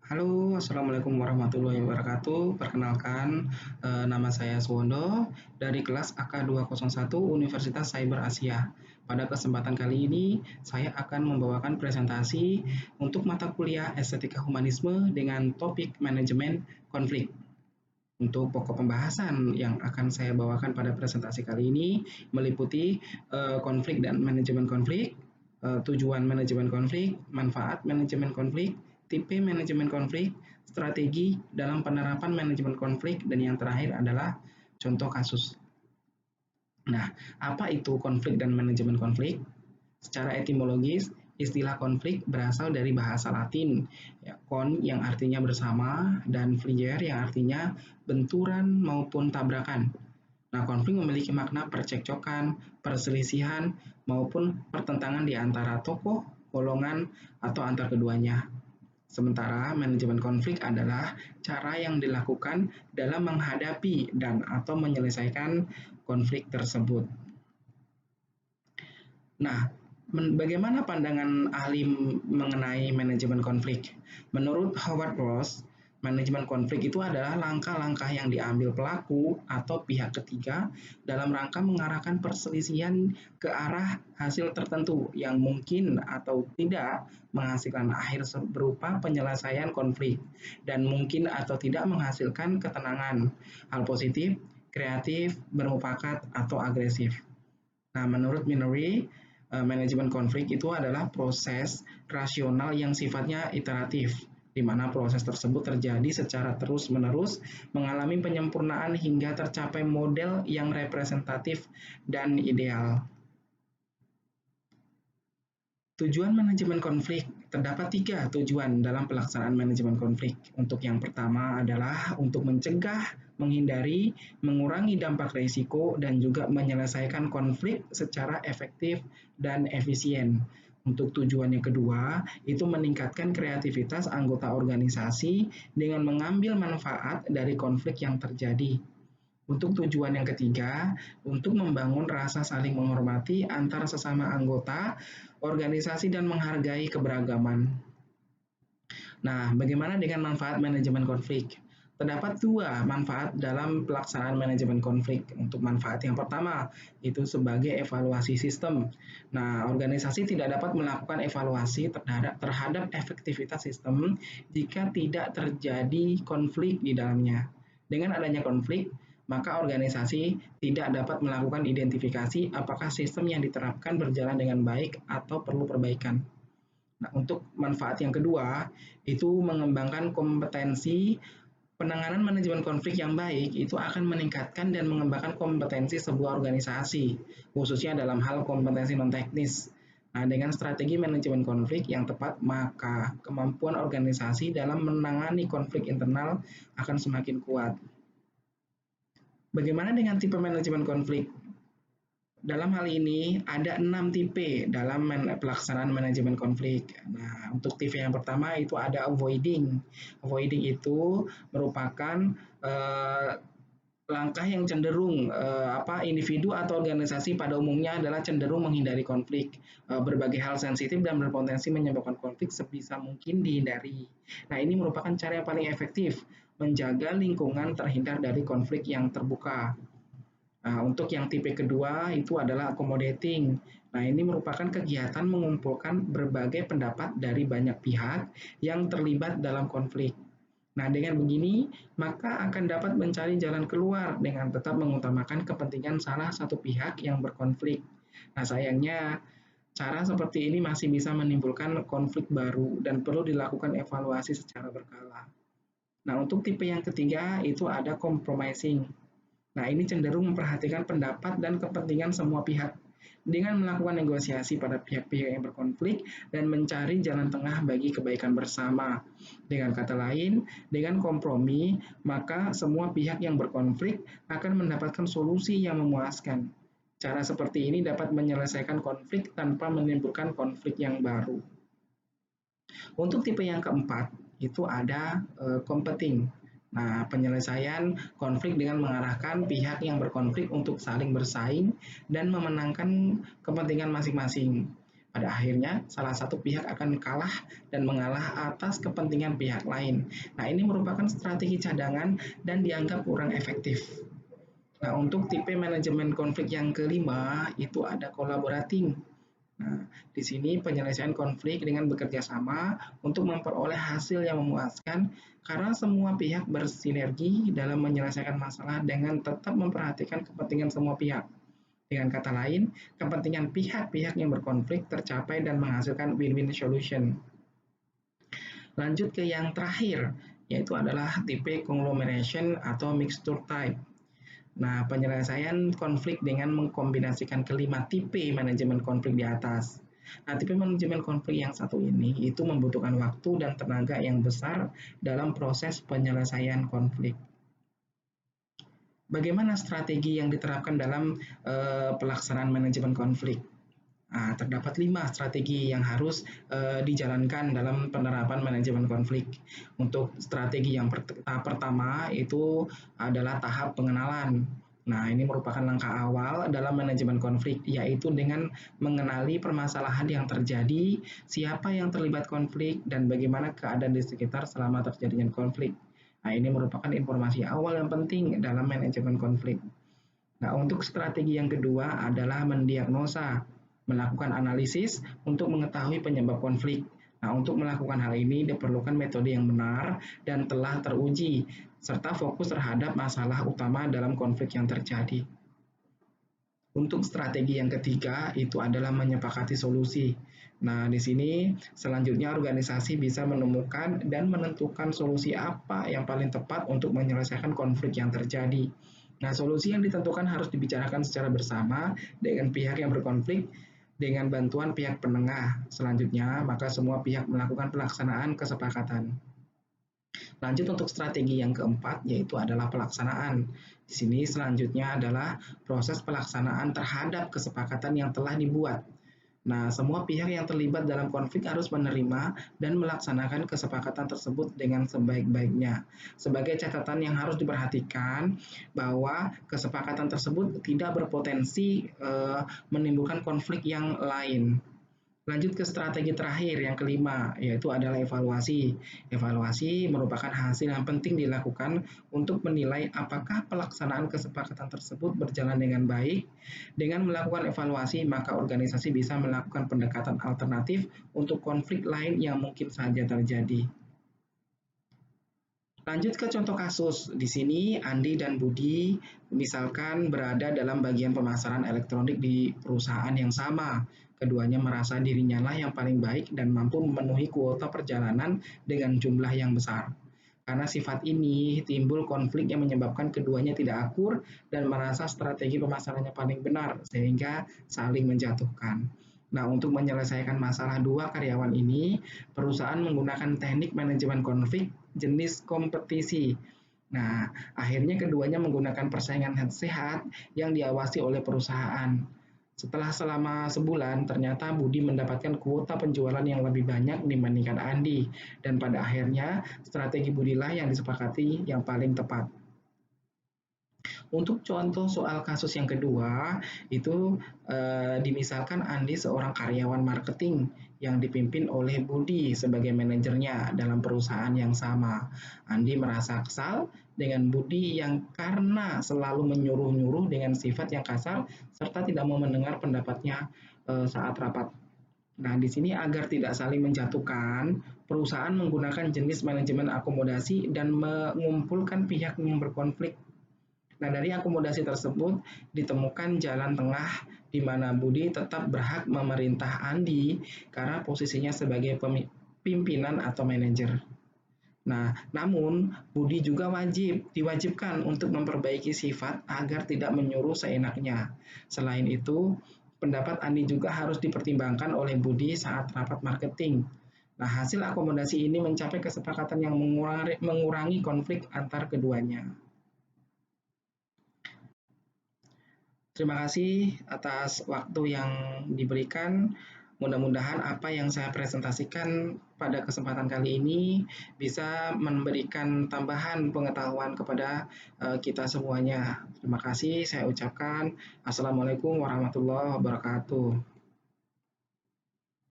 Halo, Assalamualaikum warahmatullahi wabarakatuh. Perkenalkan, nama saya Suwondo dari kelas AK201 Universitas Cyber Asia. Pada kesempatan kali ini, saya akan membawakan presentasi untuk mata kuliah Estetika Humanisme dengan topik manajemen konflik. Untuk pokok pembahasan yang akan saya bawakan pada presentasi kali ini meliputi konflik dan manajemen konflik, tujuan manajemen konflik, manfaat manajemen konflik, tipe manajemen konflik, strategi dalam penerapan manajemen konflik, dan yang terakhir adalah contoh kasus. Nah, apa itu konflik dan manajemen konflik? Secara etimologis, istilah konflik berasal dari bahasa Latin, ya, kon yang artinya bersama dan flier yang artinya benturan maupun tabrakan. Nah, konflik memiliki makna percekcokan, perselisihan, maupun pertentangan di antara tokoh, golongan, atau antar keduanya. Sementara manajemen konflik adalah cara yang dilakukan dalam menghadapi dan atau menyelesaikan konflik tersebut. Nah, bagaimana pandangan ahli mengenai manajemen konflik? Menurut Howard Ross, manajemen konflik itu adalah langkah-langkah yang diambil pelaku atau pihak ketiga dalam rangka mengarahkan perselisihan ke arah hasil tertentu yang mungkin atau tidak menghasilkan akhir berupa penyelesaian konflik dan mungkin atau tidak menghasilkan ketenangan, hal positif, kreatif, bermufakat, atau agresif. Nah, menurut Minory, manajemen konflik itu adalah proses rasional yang sifatnya iteratif, di mana proses tersebut terjadi secara terus-menerus, mengalami penyempurnaan hingga tercapai model yang representatif dan ideal. Tujuan manajemen konflik, terdapat tiga tujuan dalam pelaksanaan manajemen konflik. Untuk yang pertama adalah untuk mencegah, menghindari, mengurangi dampak risiko, dan juga menyelesaikan konflik secara efektif dan efisien. Untuk tujuan yang kedua, itu meningkatkan kreativitas anggota organisasi dengan mengambil manfaat dari konflik yang terjadi. Untuk tujuan yang ketiga, untuk membangun rasa saling menghormati antara sesama anggota organisasi dan menghargai keberagaman. Nah, bagaimana dengan manfaat manajemen konflik? Terdapat dua manfaat dalam pelaksanaan manajemen konflik. Untuk manfaat yang pertama, itu sebagai evaluasi sistem. Nah, organisasi tidak dapat melakukan evaluasi terhadap efektivitas sistem jika tidak terjadi konflik di dalamnya. Dengan adanya konflik, maka organisasi tidak dapat melakukan identifikasi apakah sistem yang diterapkan berjalan dengan baik atau perlu perbaikan. Nah, untuk manfaat yang kedua, itu mengembangkan kompetensi penanganan manajemen konflik yang baik itu akan meningkatkan dan mengembangkan kompetensi sebuah organisasi, khususnya dalam hal kompetensi non-teknis. Nah, dengan strategi manajemen konflik yang tepat, maka kemampuan organisasi dalam menangani konflik internal akan semakin kuat. Bagaimana dengan tipe manajemen konflik? Dalam hal ini ada 6 tipe dalam pelaksanaan manajemen konflik. Nah, untuk tipe yang pertama itu ada avoiding. Avoiding itu merupakan langkah yang cenderung individu atau organisasi pada umumnya adalah cenderung menghindari konflik. Berbagai hal sensitif dan berpotensi menyebabkan konflik sebisa mungkin dihindari. Nah, ini merupakan cara yang paling efektif menjaga lingkungan terhindar dari konflik yang terbuka. Nah, untuk yang tipe kedua itu adalah accommodating. Nah, ini merupakan kegiatan mengumpulkan berbagai pendapat dari banyak pihak yang terlibat dalam konflik. Nah, dengan begini, maka akan dapat mencari jalan keluar dengan tetap mengutamakan kepentingan salah satu pihak yang berkonflik. Nah, sayangnya, cara seperti ini masih bisa menimbulkan konflik baru dan perlu dilakukan evaluasi secara berkala. Nah, untuk tipe yang ketiga itu ada compromising. Nah, ini cenderung memperhatikan pendapat dan kepentingan semua pihak dengan melakukan negosiasi pada pihak-pihak yang berkonflik dan mencari jalan tengah bagi kebaikan bersama. Dengan kata lain, dengan kompromi, maka semua pihak yang berkonflik akan mendapatkan solusi yang memuaskan. Cara seperti ini dapat menyelesaikan konflik tanpa menimbulkan konflik yang baru. Untuk tipe yang keempat, itu ada competing. Nah, penyelesaian konflik dengan mengarahkan pihak yang berkonflik untuk saling bersaing dan memenangkan kepentingan masing-masing. Pada akhirnya, salah satu pihak akan kalah dan mengalah atas kepentingan pihak lain. Nah, ini merupakan strategi cadangan dan dianggap kurang efektif. Nah, untuk tipe manajemen konflik yang kelima itu ada collaborating. Nah, di sini penyelesaian konflik dengan bekerja sama untuk memperoleh hasil yang memuaskan karena semua pihak bersinergi dalam menyelesaikan masalah dengan tetap memperhatikan kepentingan semua pihak. Dengan kata lain, kepentingan pihak-pihak yang berkonflik tercapai dan menghasilkan win-win solution. Lanjut ke yang terakhir, yaitu adalah tipe conglomeration atau mixture type. Nah, penyelesaian konflik dengan mengkombinasikan kelima tipe manajemen konflik di atas. Nah, tipe manajemen konflik yang satu ini itu membutuhkan waktu dan tenaga yang besar dalam proses penyelesaian konflik. Bagaimana strategi yang diterapkan dalam pelaksanaan manajemen konflik? Nah, terdapat 5 strategi yang harus dijalankan dalam penerapan manajemen konflik. Untuk strategi yang tahap pertama itu adalah tahap pengenalan. Nah, ini merupakan langkah awal dalam manajemen konflik, yaitu dengan mengenali permasalahan yang terjadi, siapa yang terlibat konflik, dan bagaimana keadaan di sekitar selama terjadinya konflik. Nah, ini merupakan informasi awal yang penting dalam manajemen konflik. Nah, untuk strategi yang kedua adalah mendiagnosa, melakukan analisis untuk mengetahui penyebab konflik. Nah, untuk melakukan hal ini diperlukan metode yang benar dan telah teruji, serta fokus terhadap masalah utama dalam konflik yang terjadi. Untuk strategi yang ketiga itu adalah menyepakati solusi. Nah, di sini selanjutnya organisasi bisa menemukan dan menentukan solusi apa yang paling tepat untuk menyelesaikan konflik yang terjadi. Nah, solusi yang ditentukan harus dibicarakan secara bersama dengan pihak yang berkonflik dengan bantuan pihak penengah. Selanjutnya, maka semua pihak melakukan pelaksanaan kesepakatan. Lanjut untuk strategi yang keempat, yaitu adalah pelaksanaan. Di sini selanjutnya adalah proses pelaksanaan terhadap kesepakatan yang telah dibuat. Nah, semua pihak yang terlibat dalam konflik harus menerima dan melaksanakan kesepakatan tersebut dengan sebaik-baiknya. Sebagai catatan yang harus diperhatikan bahwa kesepakatan tersebut tidak berpotensi menimbulkan konflik yang lain. Lanjut ke strategi terakhir yang kelima, yaitu adalah evaluasi. Evaluasi merupakan hasil yang penting dilakukan untuk menilai apakah pelaksanaan kesepakatan tersebut berjalan dengan baik. Dengan melakukan evaluasi, maka organisasi bisa melakukan pendekatan alternatif untuk konflik lain yang mungkin saja terjadi. Lanjut ke contoh kasus. Di sini Andi dan Budi misalkan berada dalam bagian pemasaran elektronik di perusahaan yang sama. Keduanya merasa dirinya lah yang paling baik dan mampu memenuhi kuota perjalanan dengan jumlah yang besar. Karena sifat ini timbul konflik yang menyebabkan keduanya tidak akur dan merasa strategi pemasarannya paling benar sehingga saling menjatuhkan. Nah, untuk menyelesaikan masalah dua karyawan ini, perusahaan menggunakan teknik manajemen konflik jenis kompetisi. Nah, akhirnya keduanya menggunakan persaingan sehat yang diawasi oleh perusahaan. Setelah selama sebulan, ternyata Budi mendapatkan kuota penjualan yang lebih banyak dibandingkan Andi. Dan pada akhirnya, strategi Budilah yang disepakati yang paling tepat. Untuk contoh soal kasus yang kedua, itu dimisalkan Andi seorang karyawan marketing yang dipimpin oleh Budi sebagai manajernya dalam perusahaan yang sama. Andi merasa kesal dengan Budi yang karena selalu menyuruh-nyuruh dengan sifat yang kasar serta tidak mau mendengar pendapatnya saat rapat. Nah, di sini agar tidak saling menjatuhkan, perusahaan menggunakan jenis manajemen akomodasi dan mengumpulkan pihak yang berkonflik. Nah, dari akomodasi tersebut ditemukan jalan tengah di mana Budi tetap berhak memerintah Andi karena posisinya sebagai pimpinan atau manajer. Nah, namun Budi juga diwajibkan untuk memperbaiki sifat agar tidak menyuruh seenaknya. Selain itu, pendapat Andi juga harus dipertimbangkan oleh Budi saat rapat marketing. Nah, hasil akomodasi ini mencapai kesepakatan yang mengurangi konflik antar keduanya. Terima kasih atas waktu yang diberikan. Mudah-mudahan apa yang saya presentasikan pada kesempatan kali ini bisa memberikan tambahan pengetahuan kepada kita semuanya. Terima kasih, saya ucapkan Assalamualaikum warahmatullahi wabarakatuh.